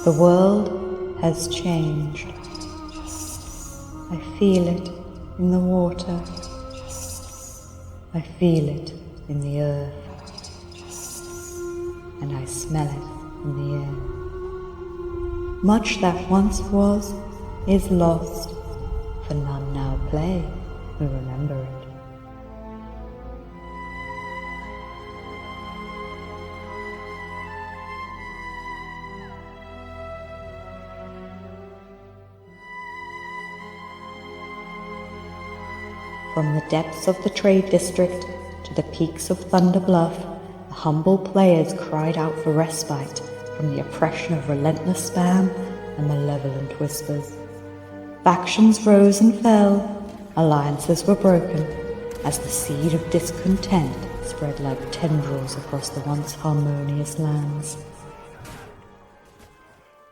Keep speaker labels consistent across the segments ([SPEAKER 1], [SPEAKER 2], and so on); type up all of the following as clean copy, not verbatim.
[SPEAKER 1] The world has changed. I feel it in the water. I feel it in the earth. And I smell it in the air. Much that once was is lost, for none now play who remember it. From the depths of the trade district to the peaks of Thunder Bluff, the humble players cried out for respite from the oppression of relentless spam and malevolent whispers. Factions rose and fell, alliances were broken, as the seed of discontent spread like tendrils across the once harmonious lands.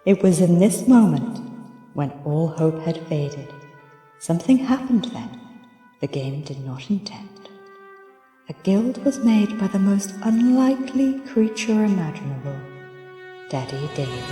[SPEAKER 1] It was in this moment, when all hope had faded, something happened then the game did not intend. A guild was made by the most unlikely creature imaginable, Daddy David.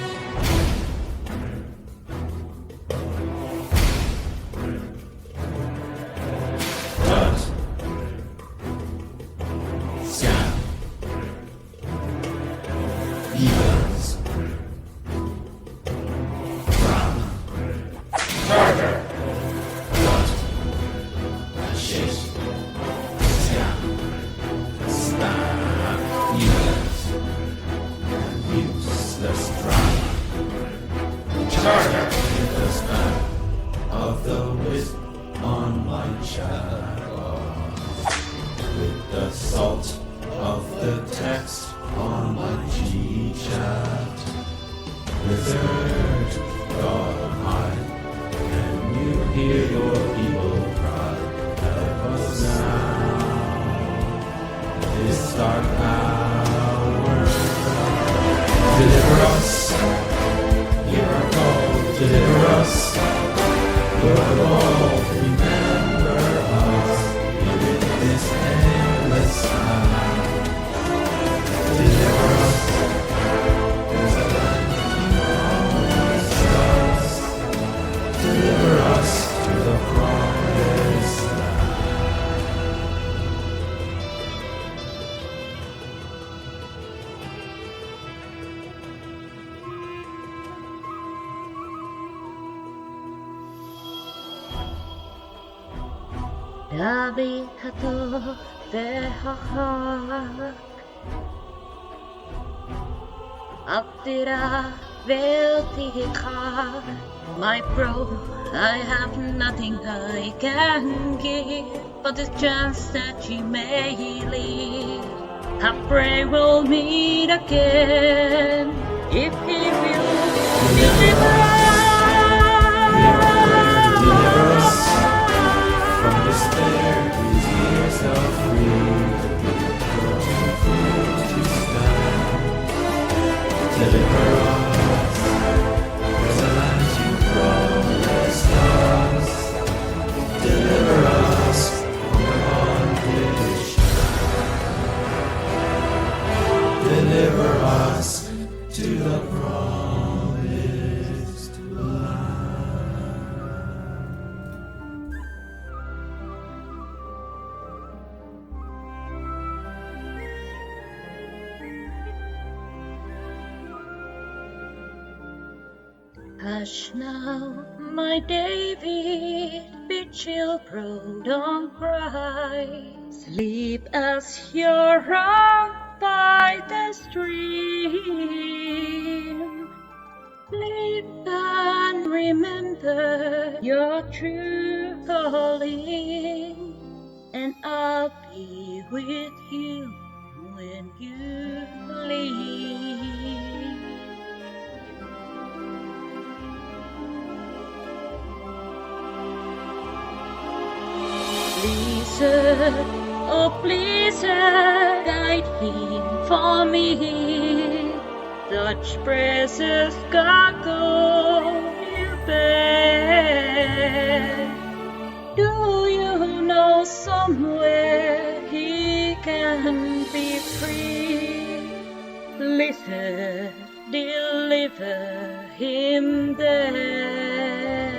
[SPEAKER 2] Of the wisp on my shadow, with the salt of the text on my G-chat. Wizard, God on high, can you hear your people cry? Help us now, this dark hour. Deliver us, hear our call, deliver us. Lord all, remember us in this endless time. Deliver us, there's a land beyond the stars. Deliver us to the promised land.
[SPEAKER 3] Navikato vehahak Abdira veltika. My bro, I have nothing I can give but the chance that you may lead. I pray we'll meet again if he will deliver us.
[SPEAKER 2] From despair, these years of free, to stand. Deliver us, there's a land you promised us. Deliver us from the bondage. Deliver us to the promised land.
[SPEAKER 3] Hush now, my David, be chill, bro, don't cry. Sleep as you're rocked by the stream. Live and remember your true calling, and I'll be with you when you leave. Blizzard, oh blizzard, guide him for me. Such precious cargo you bear. Do you know somewhere he can be free? lizard, deliver him there.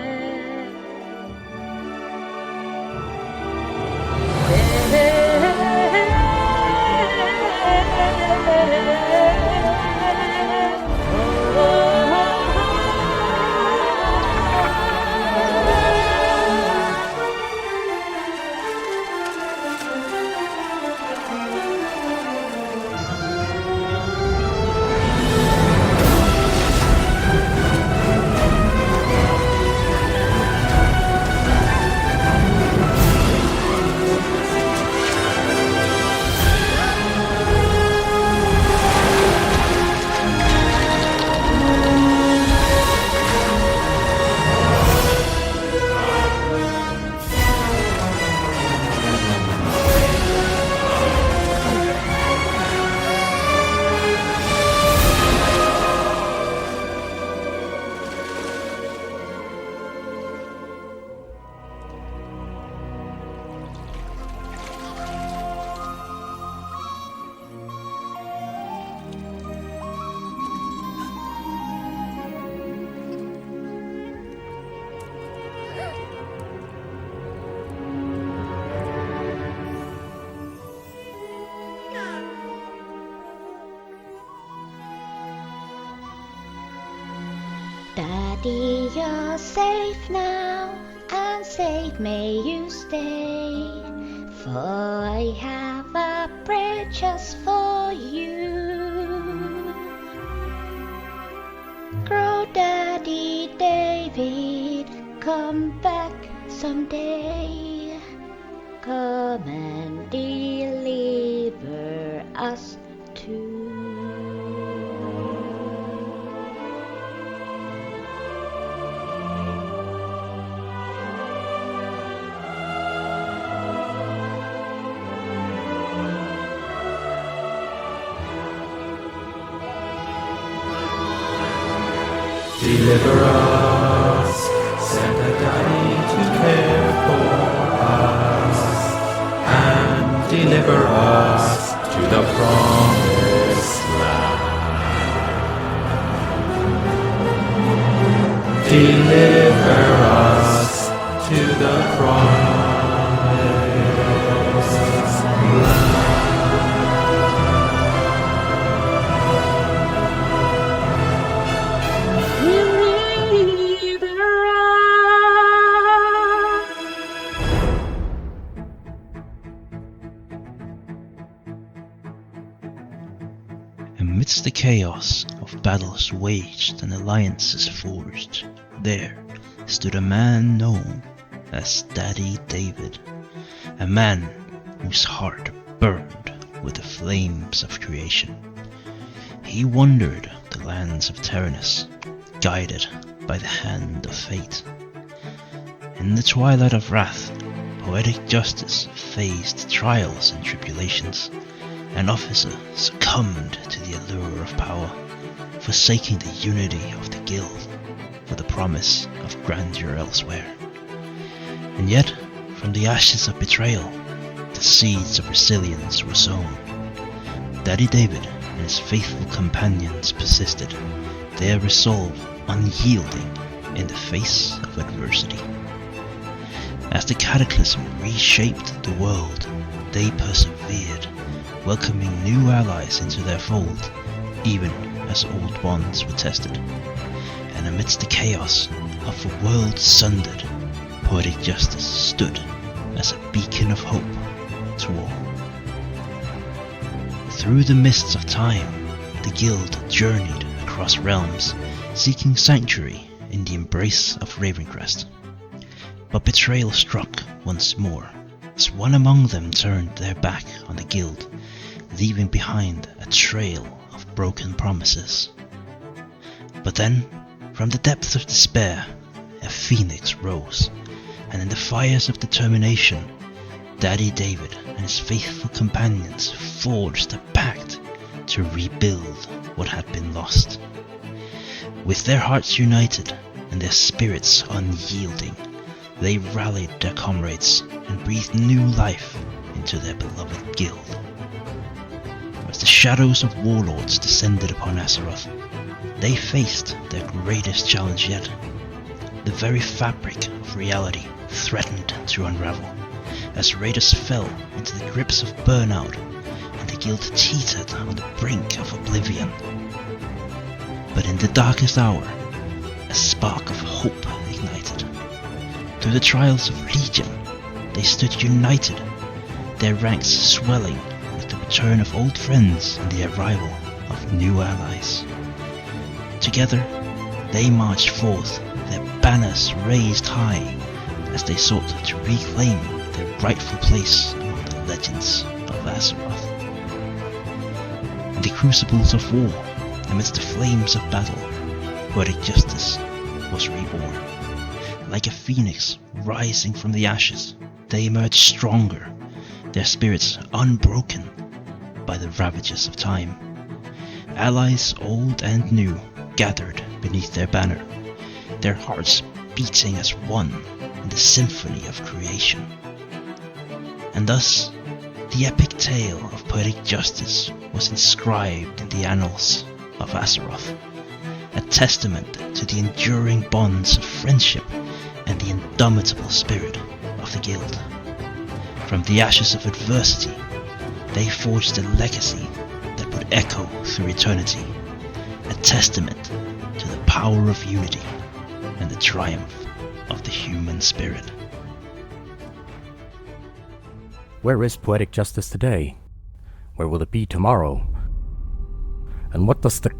[SPEAKER 4] Daddy, you're safe now, and safe may you stay, for I have a prayer just for you. Grow, Daddy David, come back someday. Come and deliver us too.
[SPEAKER 2] Deliver us, send a daddy to care for us, and deliver us to the promised land. Deliver us to the promised land.
[SPEAKER 5] Amidst the chaos of battles waged and alliances forged, there stood a man known as Daddy David, a man whose heart burned with the flames of creation. He wandered the lands of Tyrannus, guided by the hand of fate. In the twilight of wrath, poetic justice faced trials and tribulations. An officer succumbed to the allure of power, forsaking the unity of the guild for the promise of grandeur elsewhere. And yet, from the ashes of betrayal, the seeds of resilience were sown. Daddy David and his faithful companions persisted, their resolve unyielding in the face of adversity. As the cataclysm reshaped the world, they persevered, welcoming new allies into their fold, even as old bonds were tested. And amidst the chaos of a world sundered, poetic justice stood as a beacon of hope to all. Through the mists of time, the guild journeyed across realms, seeking sanctuary in the embrace of Ravencrest. But betrayal struck once more, as one among them turned their back on the guild, leaving behind a trail of broken promises. But then, from the depths of despair, a phoenix rose, and in the fires of determination, Daddy David and his faithful companions forged a pact to rebuild what had been lost. With their hearts united and their spirits unyielding, they rallied their comrades and breathed new life into their beloved guild. But as the shadows of warlords descended upon Azeroth, they faced their greatest challenge yet. The very fabric of reality threatened to unravel, as raiders fell into the grips of burnout and the guild teetered on the brink of oblivion. But in the darkest hour, a spark of hope ignited. Through the trials of Legion, they stood united, their ranks swelling with the return of old friends and the arrival of new allies. Together, they marched forth, their banners raised high, as they sought to reclaim their rightful place among the legends of Azeroth. In the crucibles of war, amidst the flames of battle, poetic justice was reborn. Like a phoenix rising from the ashes, they emerged stronger, their spirits unbroken by the ravages of time. Allies old and new gathered beneath their banner, their hearts beating as one in the symphony of creation. And thus, the epic tale of poetic justice was inscribed in the annals of Azeroth, a testament to the enduring bonds of friendship and the indomitable spirit of the guild. From the ashes of adversity, they forged a legacy that would echo through eternity, a testament to the power of unity and the triumph of the human spirit.
[SPEAKER 6] Where is poetic justice today? Where will it be tomorrow? And what does the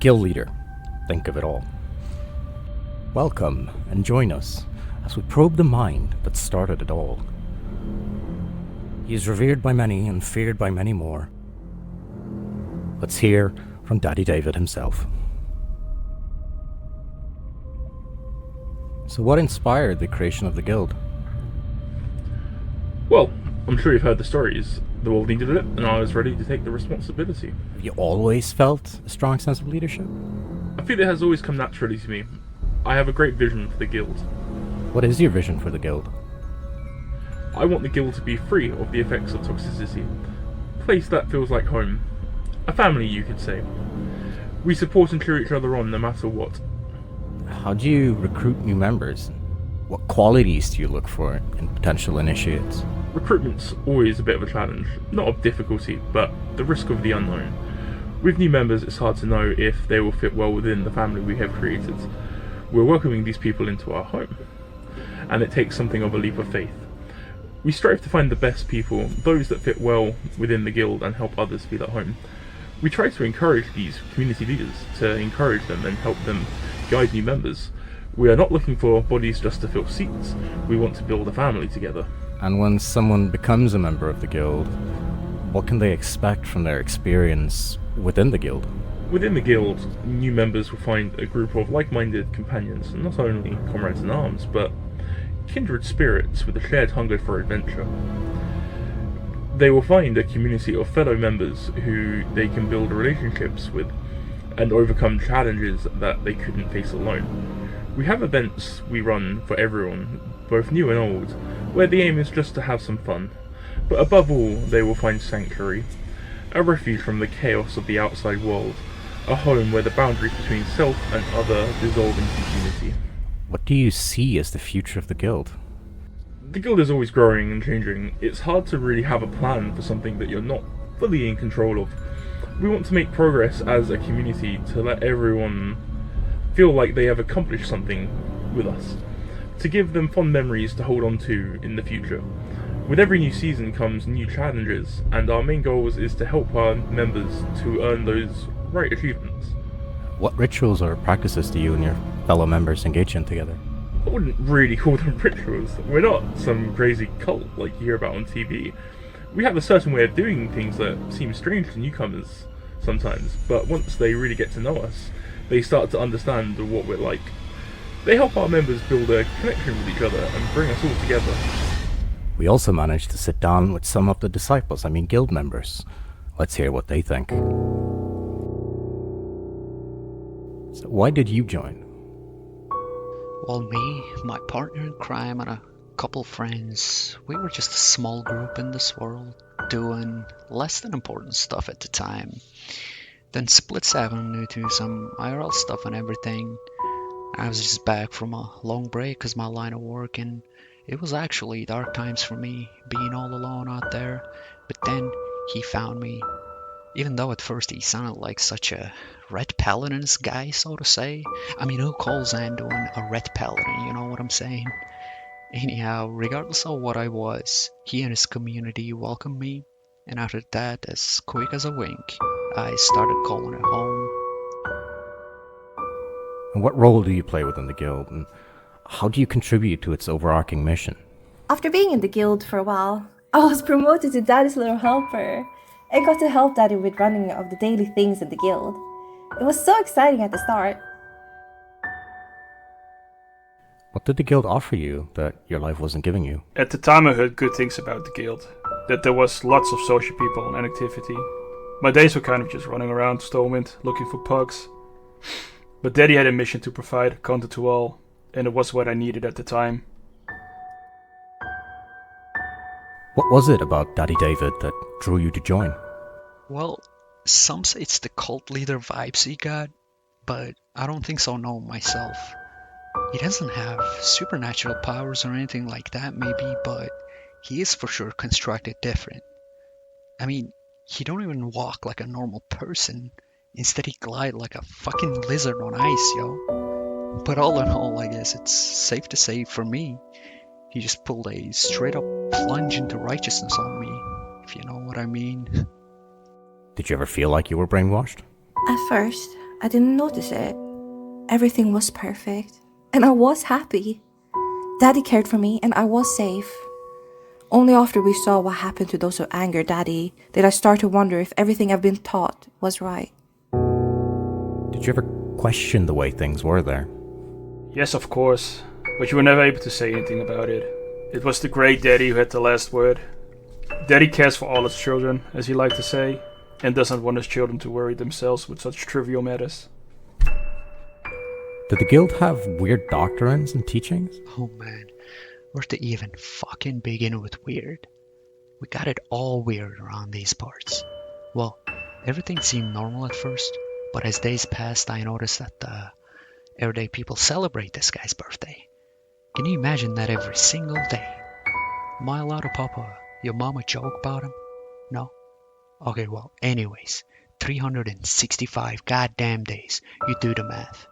[SPEAKER 6] guild leader think of it all? Welcome and join us as we probe the mind that started it all. He is revered by many and feared by many more. Let's hear from Daddy David himself. So what inspired the creation of the guild?
[SPEAKER 7] Well, I'm sure you've heard the stories. The world needed it, and I was ready to take the responsibility.
[SPEAKER 6] Have you always felt a strong sense of leadership?
[SPEAKER 7] I feel it has always come naturally to me. I have a great vision for the guild.
[SPEAKER 6] What is your vision for the guild?
[SPEAKER 7] I want the guild to be free of the effects of toxicity. A place that feels like home. A family, you could say. We support and cheer each other on no matter what.
[SPEAKER 6] How do you recruit new members? What qualities do you look for in potential initiates?
[SPEAKER 7] Recruitment's always a bit of a challenge. Not of difficulty, but the risk of the unknown. With new members, it's hard to know if they will fit well within the family we have created. We're welcoming these people into our home, and it takes something of a leap of faith. We strive to find the best people, those that fit well within the guild and help others feel at home. We try to encourage these community leaders, to encourage them and help them guide new members. We are not looking for bodies just to fill seats, we want to build a family together.
[SPEAKER 6] And when someone becomes a member of the guild, what can they expect from their experience within the guild?
[SPEAKER 7] Within the guild, new members will find a group of like-minded companions, not only comrades in arms, but kindred spirits with a shared hunger for adventure. They will find a community of fellow members who they can build relationships with and overcome challenges that they couldn't face alone. We have events we run for everyone, both new and old, where the aim is just to have some fun. But above all, they will find sanctuary, a refuge from the chaos of the outside world, a home where the boundaries between self and other dissolve into unity.
[SPEAKER 6] What do you see as the future of the guild?
[SPEAKER 7] The guild is always growing and changing. It's hard to really have a plan for something that you're not fully in control of. We want to make progress as a community to let everyone feel like they have accomplished something with us, to give them fond memories to hold on to in the future. With every new season comes new challenges, and our main goal is to help our members to earn those right achievements.
[SPEAKER 6] What rituals or practices do you and your fellow members engage in together?
[SPEAKER 7] I wouldn't really call them rituals. We're not some crazy cult like you hear about on TV. We have a certain way of doing things that seem strange to newcomers sometimes, but once they really get to know us, they start to understand what we're like. They help our members build a connection with each other and bring us all together.
[SPEAKER 6] We also managed to sit down with some of the disciples, guild members. Let's hear what they think. So why did you join?
[SPEAKER 8] Well, me, my partner in crime, and a couple friends. We were just a small group in this world, doing less than important stuff at the time. Then split 7 due to some IRL stuff and everything. I was just back from a long break because my line of work, and it was actually dark times for me, being all alone out there. But then he found me, even though at first he sounded like such a red paladin's guy, so to say. I mean, who calls Anduin a red paladin, you know what I'm saying? Anyhow, regardless of what I was, he and his community welcomed me, and after that, as quick as a wink, I started calling it home.
[SPEAKER 6] And what role do you play within the guild, and how do you contribute to its overarching mission?
[SPEAKER 9] After being in the guild for a while, I was promoted to Daddy's little helper. I got to help Daddy with running of the daily things in the guild. It was so exciting at the start.
[SPEAKER 6] What did the guild offer you that your life wasn't giving you?
[SPEAKER 10] At the time I heard good things about the guild, that there was lots of social people and activity. My days were kind of just running around Stormwind looking for pugs. But Daddy had a mission to provide content to all, and it was what I needed at the time.
[SPEAKER 6] What was it about Daddy David that drew you to join?
[SPEAKER 8] Well, some say it's the cult leader vibes he got, but I don't think so, no, myself. He doesn't have supernatural powers or anything like that, maybe, but he is for sure constructed different. I mean, he don't even walk like a normal person. Instead, he glide like a fucking lizard on ice, yo. But all in all, I guess it's safe to say for me, he just pulled a straight up plunge into righteousness on me, if you know what I mean.
[SPEAKER 6] Did you ever feel like you were brainwashed?
[SPEAKER 9] At first, I didn't notice it. Everything was perfect, and I was happy. Daddy cared for me, and I was safe. Only after we saw what happened to those who angered Daddy did I start to wonder if everything I've been taught was right.
[SPEAKER 6] Did you ever question the way things were there?
[SPEAKER 10] Yes, of course, but you were never able to say anything about it. It was the great Daddy who had the last word. Daddy cares for all his children, as he liked to say, and doesn't want his children to worry themselves with such trivial matters.
[SPEAKER 6] Did the guild have weird doctrines and teachings?
[SPEAKER 8] Oh man, where to even fucking begin with weird? We got it all weird around these parts. Well, everything seemed normal at first, but as days passed I noticed that the everyday people celebrate this guy's birthday. Can you imagine that every single day? Am I allowed to pop your mama joke about him? No? Okay, well, anyways, 365 goddamn days. You do the math.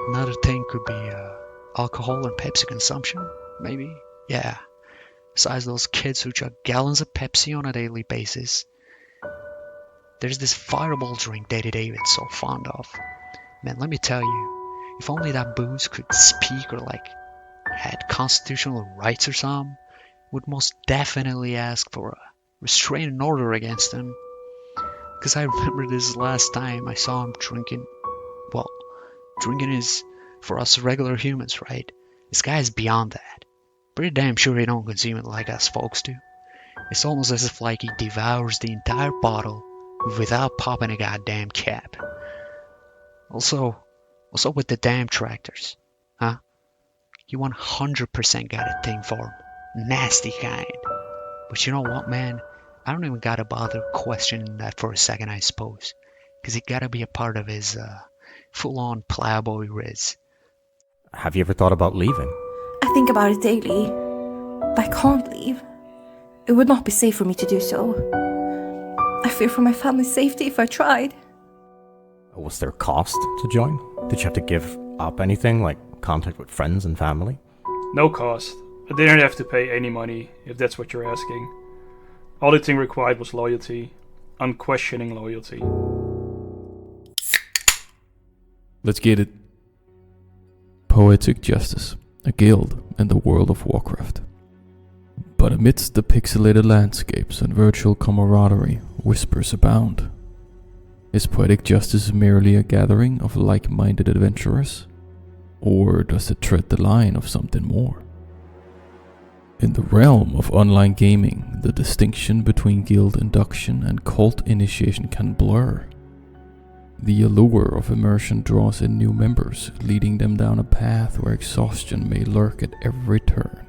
[SPEAKER 8] Another thing could be alcohol and Pepsi consumption, maybe? Yeah. Besides those kids who chug gallons of Pepsi on a daily basis, there's this fireball drink Daddy David's so fond of. Man, let me tell you, if only that booze could speak or like had constitutional rights or something, would most definitely ask for a restraining order against him. Because I remember this last time I saw him drinking. Well, drinking is for us regular humans, right? This guy's beyond that. Pretty damn sure he don't consume it like us folks do. It's almost as if like he devours the entire bottle without popping a goddamn cap. Also, what's up with the damn tractors? Huh? You 100% got a thing for 'em. Nasty kind. But you know what, man? I don't even gotta bother questioning that for a second, I suppose. Because it gotta be a part of his full-on plowboy riz.
[SPEAKER 6] Have you ever thought about leaving?
[SPEAKER 9] I think about it daily, but I can't leave. It would not be safe for me to do so. I fear for my family's safety if I tried.
[SPEAKER 6] Was there a cost to join? Did you have to give up anything, like contact with friends and family?
[SPEAKER 10] No cost. I didn't have to pay any money, if that's what you're asking. All the thing required was loyalty. Unquestioning loyalty.
[SPEAKER 2] Let's get it. Poetic Justice, a guild in the world of Warcraft. But amidst the pixelated landscapes and virtual camaraderie, whispers abound. Is Poetic Justice merely a gathering of like-minded adventurers? Or does it tread the line of something more? In the realm of online gaming, the distinction between guild induction and cult initiation can blur. the allure of immersion draws in new members, leading them down a path where exhaustion may lurk at every turn.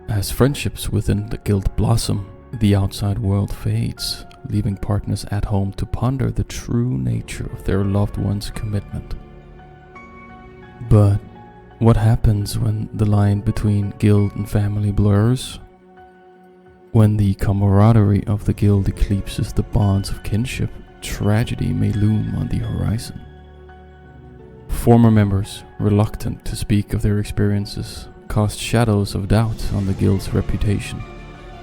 [SPEAKER 2] As friendships within the guild blossom, the outside world fades, leaving partners at home to ponder the true nature of their loved one's commitment. But what happens when the line between guild and family blurs? When the camaraderie of the guild eclipses the bonds of kinship, tragedy may loom on the horizon. Former members, reluctant to speak of their experiences, cast shadows of doubt on the guild's reputation.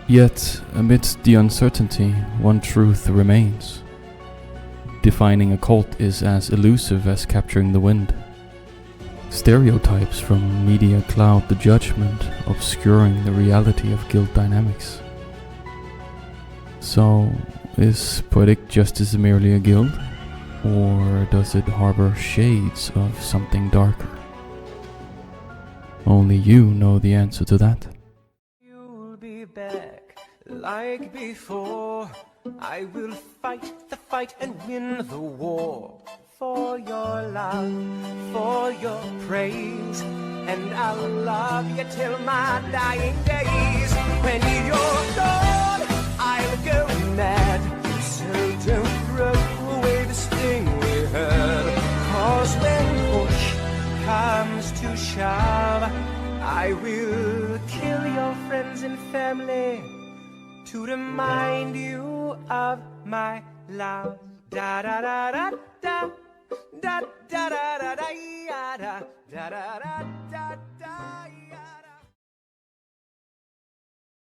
[SPEAKER 2] Yet, amidst the uncertainty, one truth remains. Defining a cult is as elusive as capturing the wind. Stereotypes from media cloud the judgment, obscuring the reality of guild dynamics. So, is Poetic Justice merely a guild? Or does it harbor shades of something darker? Only you know the answer to that.
[SPEAKER 11] You'll be back like before. I will fight the fight and win the war. For your love, for your praise, and I'll love you till my dying days. When you're gone, I'll go mad. So don't throw away the sting we had. 'Cause when push comes to shove, I will kill your friends and family to remind you of my love. Da da da da da. Da da da da da da da da da da da.